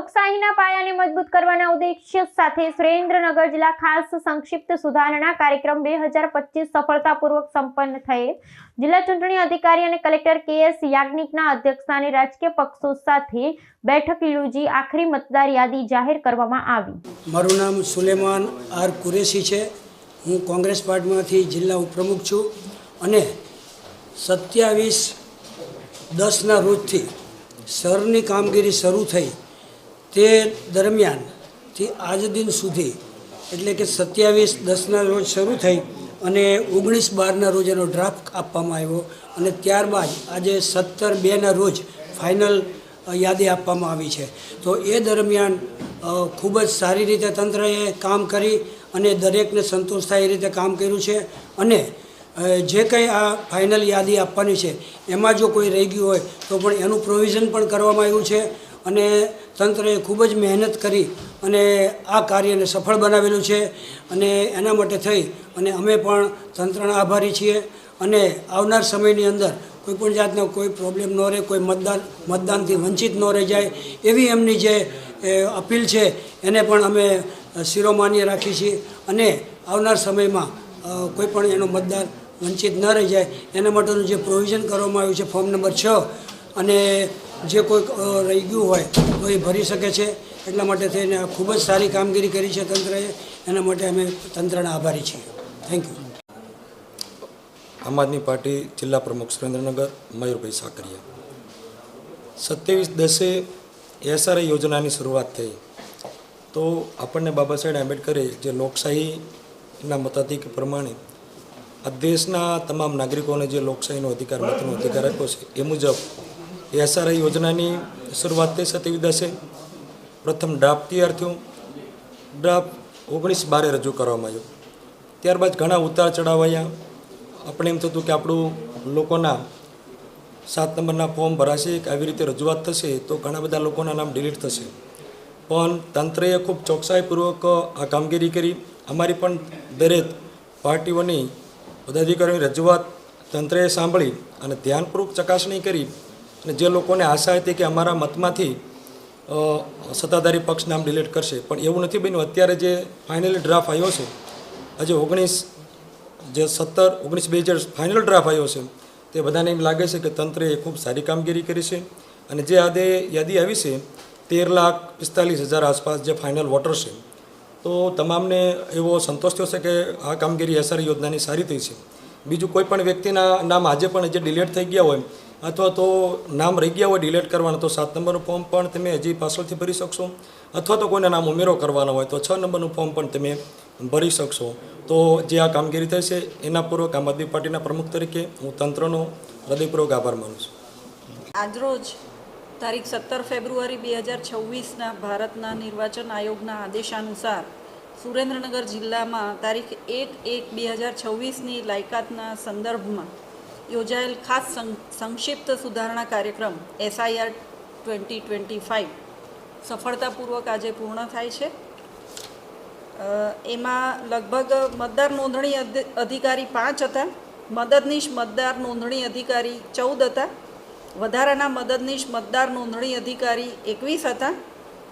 લોકશાહીના પાયાને મજબૂત કરવાના ઉદ્દેશ્ય સાથે સુરેન્દ્રનગર જિલ્લા ખાસ સંક્ષિપ્ત સુધારણા કાર્યક્રમ 2025 સફળતાપૂર્વક સંપન્ન થયેલ. જિલ્લા ચૂંટણી અધિકારી અને કલેક્ટર કે.એસ. યાજ્ઞિકના અધ્યક્ષસ્થાને રાજકીય પક્ષો સાથે બેઠક યોજી આખરી મતદાર યાદી જાહેર કરવામાં આવી. મારું નામ સુલેમાન આર કુરેશી છે. હું કોંગ્રેસ પાર્ટીમાંથી જિલ્લા ઉપપ્રમુખ છું અને 27/10ના રોજથી શહેરની કામગીરી શરૂ થઈ તે દરમિયાનથી આજ દિન સુધી એટલે કે 27/10ના રોજ શરૂ થઈ અને 19/12ના રોજ એનો ડ્રાફ્ટ આપવામાં આવ્યો અને ત્યારબાદ આજે 17/2ના રોજ ફાઇનલ યાદી આપવામાં આવી છે. તો એ દરમિયાન ખૂબ જ સારી રીતે તંત્રએ કામ કરી અને દરેકને સંતોષ થાય એ રીતે કામ કર્યું છે અને જે કંઈ આ ફાઇનલ યાદી આપવાની છે એમાં જો કોઈ રહી ગયું હોય તો પણ એનું પ્રોવિઝન પણ કરવામાં આવ્યું છે અને તંત્રએ ખૂબ જ મહેનત કરી અને આ કાર્યને સફળ બનાવેલું છે અને એના માટે થઈ અને અમે પણ તંત્રના આભારી છીએ અને આવનાર સમયની અંદર કોઈપણ જાતનો કોઈ પ્રોબ્લેમ ન રહે, કોઈ મતદાનથી વંચિત ન રહી જાય એવી એમની જે અપીલ છે એને પણ અમે શિરોમાન્ય રાખી છીએ અને આવનાર સમયમાં કોઈ પણ એનો મતદાર વંચિત ન રહી જાય એના માટેનું જે પ્રોવિઝન કરવામાં આવ્યું છે ફોર્મ નંબર 6 અને જે કોઈ રહી ગયું હોય તો એ ભરી શકે છે. એટલા માટે થઈને ખૂબ જ સારી કામગીરી કરી છે તંત્રએ. એના માટે અમે તંત્રના આભારી છીએ. Thank you. આમ આદમી પાર્ટી જિલ્લા પ્રમુખ સુરેન્દ્રનગર મયુરભાઈ સાકરિયા. 27/10એ એસઆરઆઈ યોજનાની શરૂઆત થઈ તો આપણને બાબા સાહેબ આંબેડકરે જે લોકશાહીના મતાધિક પ્રમાણે આ દેશના તમામ નાગરિકોને જે લોકશાહીનો અધિકાર મતનો અધિકાર આપ્યો છે એ મુજબ એસઆરઆઈ યોજનાની શરૂઆત થઈ 27/10એ. પ્રથમ ડ્રાફ્ટ તૈયાર થયું. ડ્રાફ્ટ 19/12 રજૂ કરવામાં આવ્યો. ત્યારબાદ ઘણા ઉતાર ચઢાવ આવ્યા. આપણે એમ થતું કે આપણું લોકોના 7 નંબરના ફોર્મ ભરાશે કે આવી રીતે રજૂઆત થશે તો ઘણા બધા લોકોના નામ ડિલીટ થશે. પણ તંત્રએ ખૂબ ચોકસાઈપૂર્વક આ કામગીરી કરી. અમારી પણ દરેક પાર્ટીઓની પદાધિકારીઓની રજૂઆત તંત્રએ સાંભળી અને ધ્યાનપૂર્વક ચકાસણી કરી અને જે લોકોને આશા હતી કે અમારા મતમાંથી સત્તાધારી પક્ષ નામ ડિલીટ કરશે પણ એવું નથી બન્યું. અત્યારે જે ફાઇનલી ડ્રાફ્ટ આવ્યો છે આજે 19/20 ફાઇનલ ડ્રાફ્ટ આવ્યો છે તે બધાને એમ લાગે છે કે તંત્રએ ખૂબ સારી કામગીરી કરી છે અને જે આજે યાદી આવી છે 13,45,000 આસપાસ જે ફાઇનલ વોટર છે તો તમામને એવો સંતોષ થયો છે કે આ કામગીરી એસઆર યોજનાની સારી થઈ છે. બીજું કોઈ પણ વ્યક્તિના નામ આજે પણ જે ડિલીટ થઈ ગયા હોય અથવા તો નામ રહી ગયા હોય ડિલીટ કરવાના તો 7 નંબરનું ફોર્મ પણ તમે હજી પાછળથી ભરી શકશો અથવા તો કોઈના નામ ઉમેરો કરવાનો હોય તો 6 નંબરનું ફોર્મ પણ તમે ભરી શકશો. તો જે આ કામગીરી થઈ છે એના પૂર્વક આમ આદમી પાર્ટીના પ્રમુખ તરીકે હું તંત્રનો હૃદયપૂર્વક આભાર માનું છું. આજરોજ તારીખ 17 ફેબ્રુઆરી 2026ના ભારતના નિર્વાચન આયોગના આદેશાનુસાર સુરેન્દ્રનગર જિલ્લામાં તારીખ 1/1/2026ની લાયકાતના સંદર્ભમાં યોજાયેલ ખાસ સંક્ષિપ્ત સુધારણા કાર્યક્રમ SIR 2025 સફળતાપૂર્વક આજે પૂર્ણ થાય છે. એમાં લગભગ મતદાર નોંધણી અધિકારી 5 હતા, મદદનીશ મતદાર નોંધણી અધિકારી 14 હતા, વધારાના મદદનીશ મતદાર નોંધણી અધિકારી 21 હતા,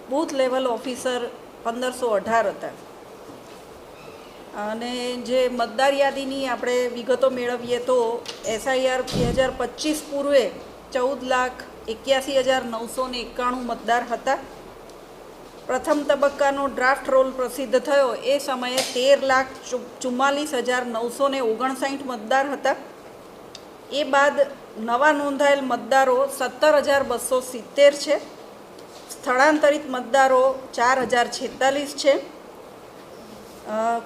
બૂથ લેવલ ઓફિસર 1518 હતા. અને જે મતદાર યાદીની આપણે વિગતો મેળવીએ તો SIR 2025 પૂર્વે 14,81,991 મતદાર હતા. પ્રથમ તબક્કાનો ડ્રાફ્ટ રોલ પ્રસિદ્ધ થયો એ સમયે 13,44,959 મતદાર હતા. એ બાદ નવા નોંધાયેલ મતદારો 17,270 છે. સ્થળાંતરિત મતદારો 4,046 છે.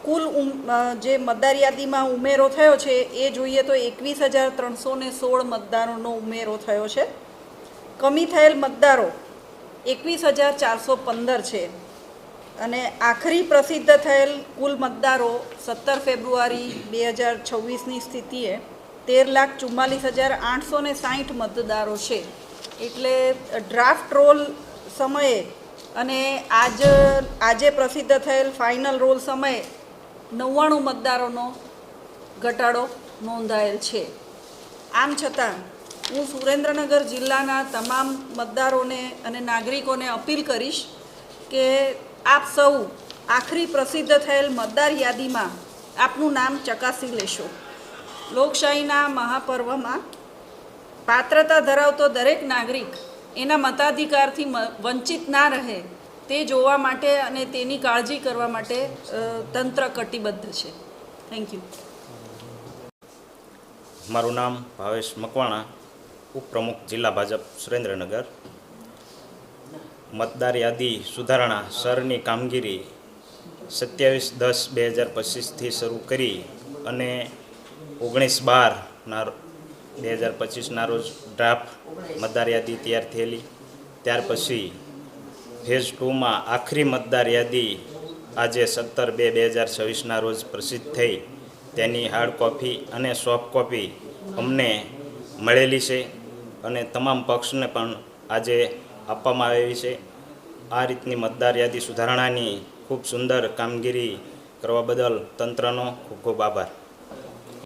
કુલ જે મતદાર યાદીમાં ઉમેરો થયો છે એ જોઈએ તો 21,316 મતદારોનો ઉમેરો થયો છે. કમી થયેલ મતદારો 21,415 છે અને આખરી પ્રસિદ્ધ થયેલ કુલ મતદારો 17 ફેબ્રુઆરી 2026ની સ્થિતિએ 13,44,860 મતદારો છે. એટલે ડ્રાફ્ટ રોલ સમયે અને આજે પ્રસિદ્ધ થયેલ ફાઇનલ રોલ સમયે 99 મતદારોનો ઘટાડો નોંધાયેલ છે. આમ છતાં હું સુરેન્દ્રનગર જિલ્લાના તમામ મતદારોને અને નાગરિકોને અપીલ કરીશ કે આપ સૌ આખરી પ્રસિદ્ધ થયેલ મતદાર યાદીમાં આપનું નામ ચકાસી લેશો. લોકશાહીના મહાપર્વમાં પાત્રતા ધરાવતો દરેક નાગરિક એના મતાધિકારથી વંચિત ના રહે તે જોવા માટે અને તેની કાળજી કરવા માટે તંત્ર કટિબદ્ધ છે. Thank you. મારું નામ ભાવેશ મકવાણા, ઉપપ્રમુખ જિલ્લા ભાજપ સુરેન્દ્રનગર. મતદાર યાદી સુધારણા સરની કામગીરી 27/10/2025થી શરૂ કરી અને 19/12/2025ના રોજ ડ્રાફ્ટ મતદાર યાદી તૈયાર થયેલી. ત્યાર પછી ફેઝ 2માં આખરી મતદાર યાદી આજે 17/2/2026ના રોજ પ્રસિદ્ધ થઈ. તેની હાર્ડ કોપી અને સોફ્ટ કોપી અમને મળેલી છે અને તમામ પક્ષને પણ આજે આપવામાં આવી છે. આ રીતની મતદાર યાદી સુધારણાની ખૂબ સુંદર કામગીરી કરવા બદલ તંત્રનો ખૂબ ખૂબ આભાર.